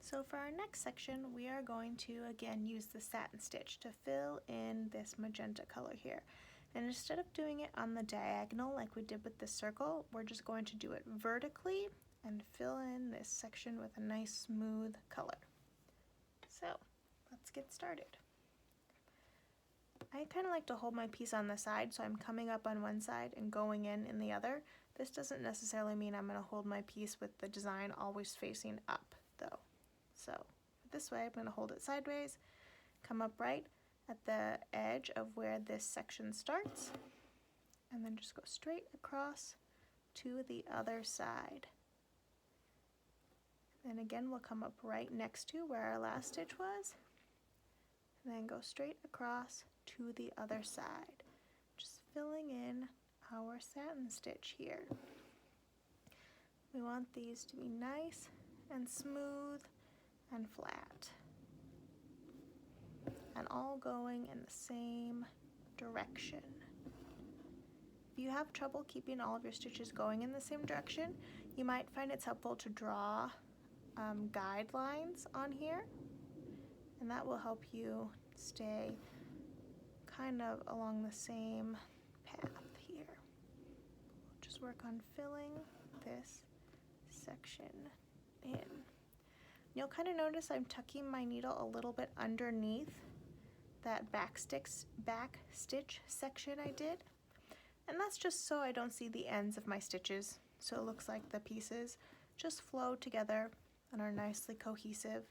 So for our next section, we are going to again use the satin stitch to fill in this magenta color here. And instead of doing it on the diagonal like we did with the circle, we're just going to do it vertically and fill in this section with a nice smooth color. So let's get started. I kind of like to hold my piece on the side, so I'm coming up on one side and going in the other. This doesn't necessarily mean I'm going to hold my piece with the design always facing up though. So this way I'm going to hold it sideways, come up right at the edge of where this section starts, and then just go straight across to the other side. And again, we'll come up right next to where our last stitch was, and then go straight across to the other side, just filling in our satin stitch here. We want these to be nice and smooth and flat, and all going in the same direction. If you have trouble keeping all of your stitches going in the same direction, you might find it's helpful to draw guidelines on here, and that will help you stay kind of along the same path here. We'll just work on filling this section in. You'll kind of notice I'm tucking my needle a little bit underneath that back stitch section I did, and that's just so I don't see the ends of my stitches, so it looks like the pieces just flow together and are nicely cohesive